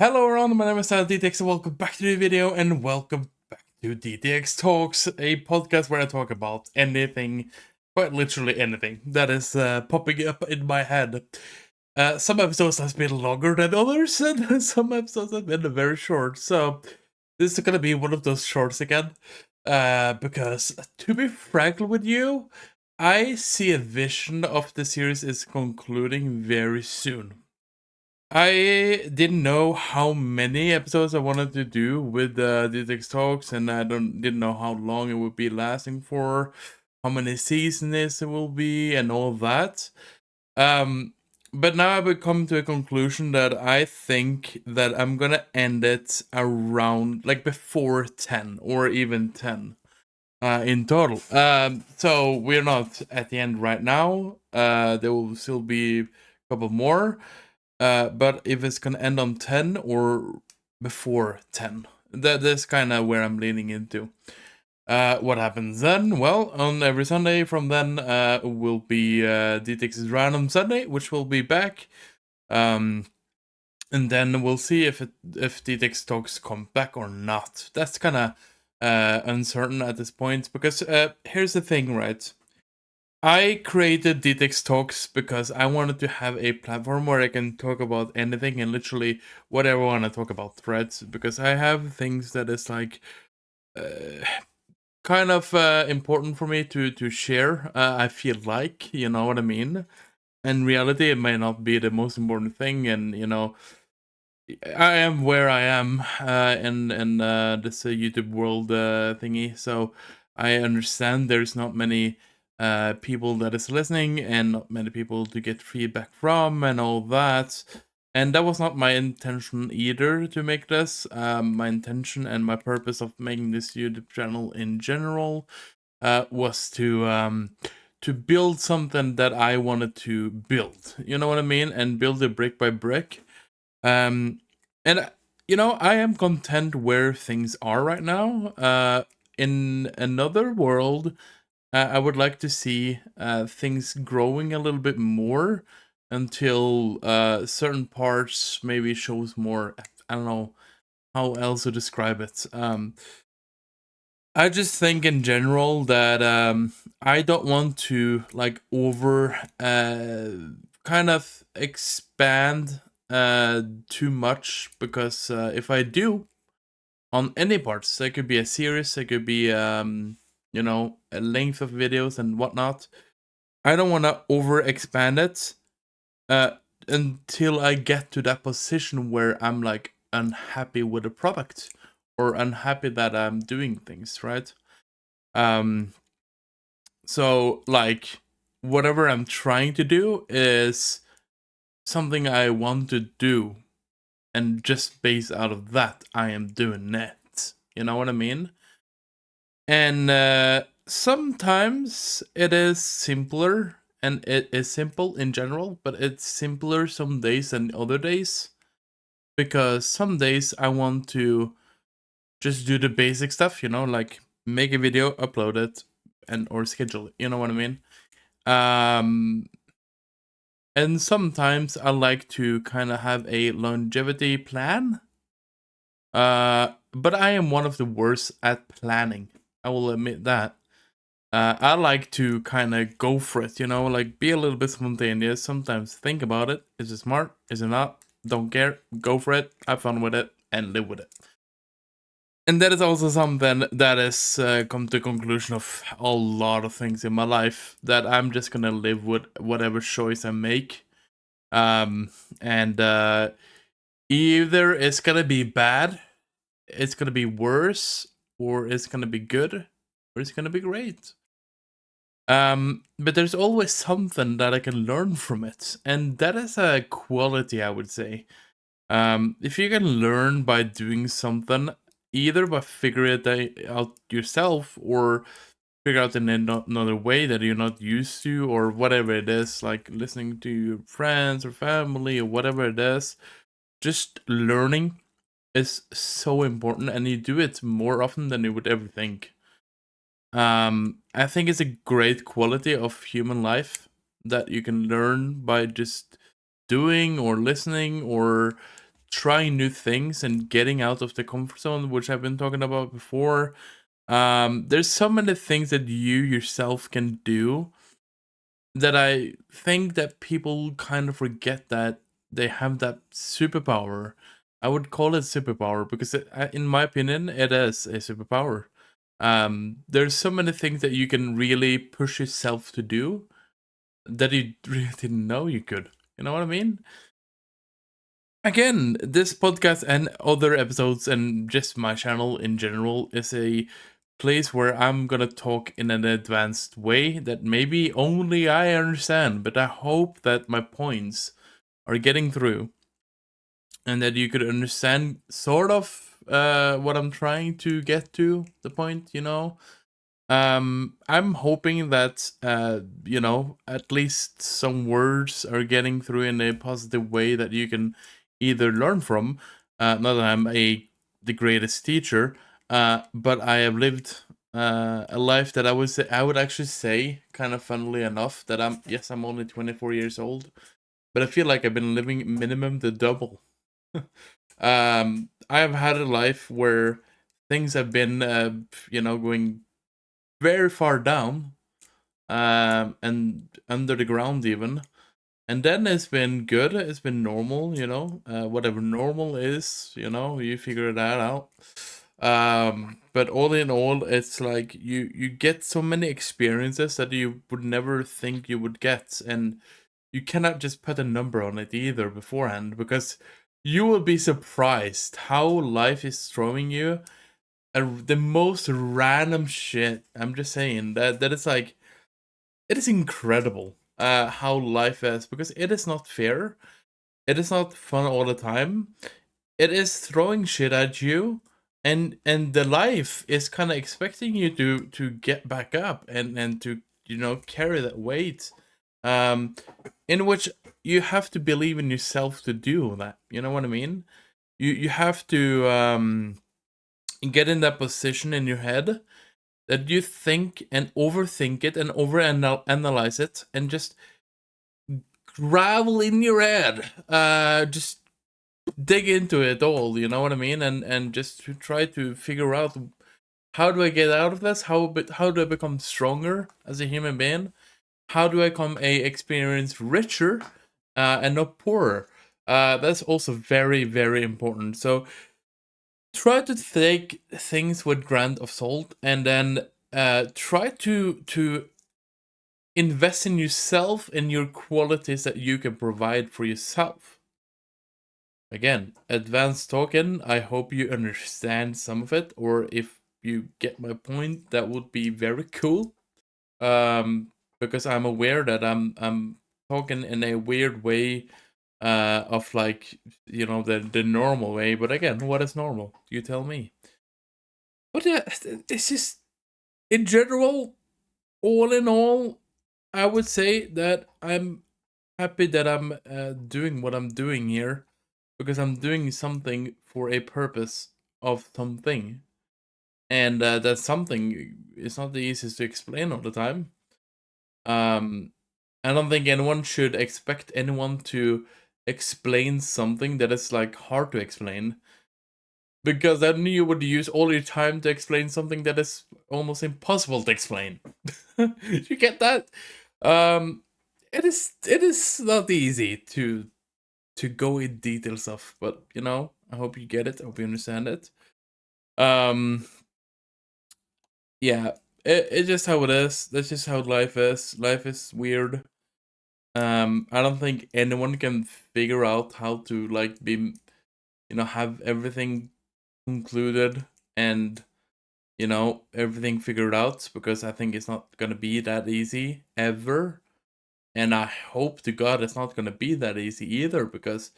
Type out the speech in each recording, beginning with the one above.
Hello everyone, my name is DanielDTX and welcome back to the video and welcome back to DTX Talks, a podcast where I talk about anything, quite literally anything, that is popping up in my head. Some episodes has been longer than others and some episodes have been very short, so this is gonna be one of those shorts again. Because to be frank with you, I see a vision of the series is concluding very soon. I didn't know how many episodes I wanted to do with the DTX Talks, and I didn't know how long it would be lasting for, how many seasons it will be, and all that. Um, but now I've come to a conclusion that I think that I'm gonna end it around like before 10 or even 10 in total. So we're not at the end right now. There will still be a couple more. But if it's gonna end on 10 or before 10, that's kind of where I'm leaning into. What happens then? Well, on every Sunday from then will be DTX's Random Sunday, which will be back. And then we'll see if DTX Talks come back or not. That's kind of uncertain at this point, because here's the thing, right? I created DTX Talks because I wanted to have a platform where I can talk about anything and literally whatever I want to talk about, right? Because I have things that is like kind of important for me to share. I feel like, you know what I mean? In reality, it may not be the most important thing, and I am where I am in this YouTube world thingy, so I understand there's not many people that is listening and not many people to get feedback from and all that. And that was not my intention either to make this. My intention and my purpose of making this YouTube channel in general was to build something that I wanted to build. You know what I mean? And build it brick by brick. And I am content where things are right now. In another world, I would like to see things growing a little bit more until certain parts maybe shows more. I don't know how else to describe it. I just think in general that I don't want to like over kind of expand too much, because if I do on any parts, it could be a series, it could be a length of videos and whatnot. I don't want to over expand it until I get to that position where I'm like unhappy with the product or unhappy that I'm doing things right. So like whatever I'm trying to do is something I want to do, and just based out of that, I am doing it. You know what I mean? And sometimes it is simpler, and it is simple in general, but it's simpler some days than other days. Because some days I want to just do the basic stuff, like make a video, upload it, and or schedule it. You know what I mean? And sometimes I like to kind of have a longevity plan. But I am one of the worst at planning. I will admit that. I like to kind of go for it, like be a little bit spontaneous. Sometimes think about it. Is it smart? Is it not? Don't care. Go for it. Have fun with it and live with it. And that is also something that has come to the conclusion of a lot of things in my life, that I'm just gonna live with whatever choice I make. And either it's gonna be bad, it's gonna be worse, or it's gonna be good, or it's gonna be great. But there's always something that I can learn from it, and that is a quality, I would say. If you can learn by doing something, either by figuring it out yourself or figure out in another way that you're not used to, or whatever it is, like listening to your friends or family or whatever it is, just learning is so important, and you do it more often than you would ever think. I think it's a great quality of human life that you can learn by just doing or listening or trying new things and getting out of the comfort zone, which I've been talking about before. There's so many things that you yourself can do that I think that people kind of forget that they have that superpower. I would call it superpower because, in my opinion, it is a superpower. There's so many things that you can really push yourself to do that you really didn't know you could. You know what I mean? Again, this podcast and other episodes and just my channel in general is a place where I'm gonna talk in an advanced way that maybe only I understand, but I hope that my points are getting through and that you could understand sort of what I'm trying to get to the point, you know. I'm hoping that at least some words are getting through in a positive way that you can either learn from. Not that I'm the greatest teacher, but I have lived a life that I would actually say, kind of funnily enough, that I'm only 24 years old, but I feel like I've been living minimum the double. I have had a life where things have been going very far down, and under the ground even. And then it's been good. It's been normal, whatever normal is, you figure that out. But all in all, it's like you get so many experiences that you would never think you would get, and you cannot just put a number on it either beforehand, because you will be surprised how life is throwing you the most random shit. I'm just saying that it's like, it is incredible how life is, because it is not fair. It is not fun all the time. It is throwing shit at you, and the life is kind of expecting you to get back up and to carry that weight. Um, in which you have to believe in yourself to do that. You know what I mean? You have to get in that position in your head that you think and overthink it and overanalyze it and just gravel in your head. Just dig into it all, you know what I mean? And just to try to figure out, how do I get out of this? How do I become stronger as a human being? How do I become a experience richer and not poorer? That's also very, very important. So try to take things with grain of salt, and then try to invest in yourself and your qualities that you can provide for yourself. Again, advanced talking. I hope you understand some of it, or if you get my point, that would be very cool. Because I'm aware that I'm talking in a weird way, of like, the normal way. But again, what is normal? You tell me. But yeah, it's just, in general, all in all, I would say that I'm happy that I'm doing what I'm doing here, because I'm doing something for a purpose of something, and that something is not the easiest to explain all the time. Um, I don't think anyone should expect anyone to explain something that is like hard to explain, because then you would use all your time to explain something that is almost impossible to explain. You get that? Um, it is not easy to go in details of, but I hope you get it. I hope you understand it. Um, yeah, it's just how it is. That's just how life is. Life is weird. I don't think anyone can figure out how to like be, have everything concluded and everything figured out, because I think it's not gonna be that easy ever. And I hope to God it's not gonna be that easy either, because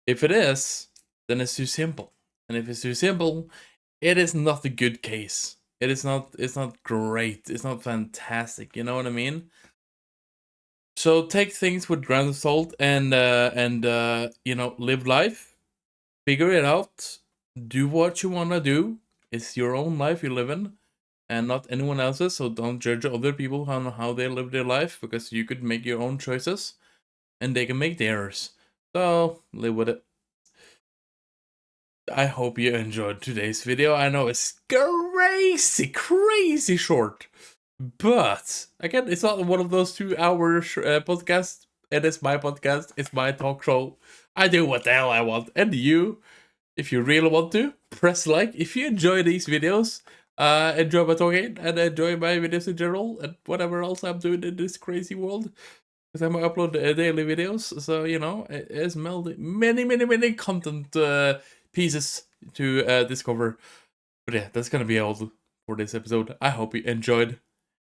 if it is, then it's too simple. And if it's too simple, it is not a good case. It's not great. It's not fantastic. You know what I mean? So take things with grain of salt, and live life. Figure it out. Do what you wanna do. It's your own life you live in, and not anyone else's. So don't judge other people on how they live their life, because you could make your own choices and they can make theirs. So live with it. I hope you enjoyed today's video. I know it's crazy short. But, again, it's not one of those 2-hour podcasts. It is my podcast. It's my talk show. I do what the hell I want. And you, if you really want to, press like. If you enjoy these videos, enjoy my talking, and enjoy my videos in general, and whatever else I'm doing in this crazy world. Because I'm going to upload daily videos. So, it's many content pieces to discover. But yeah, that's going to be all for this episode. I hope you enjoyed.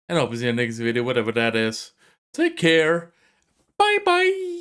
And I'll see you in the next video, whatever that is. Take care. Bye bye.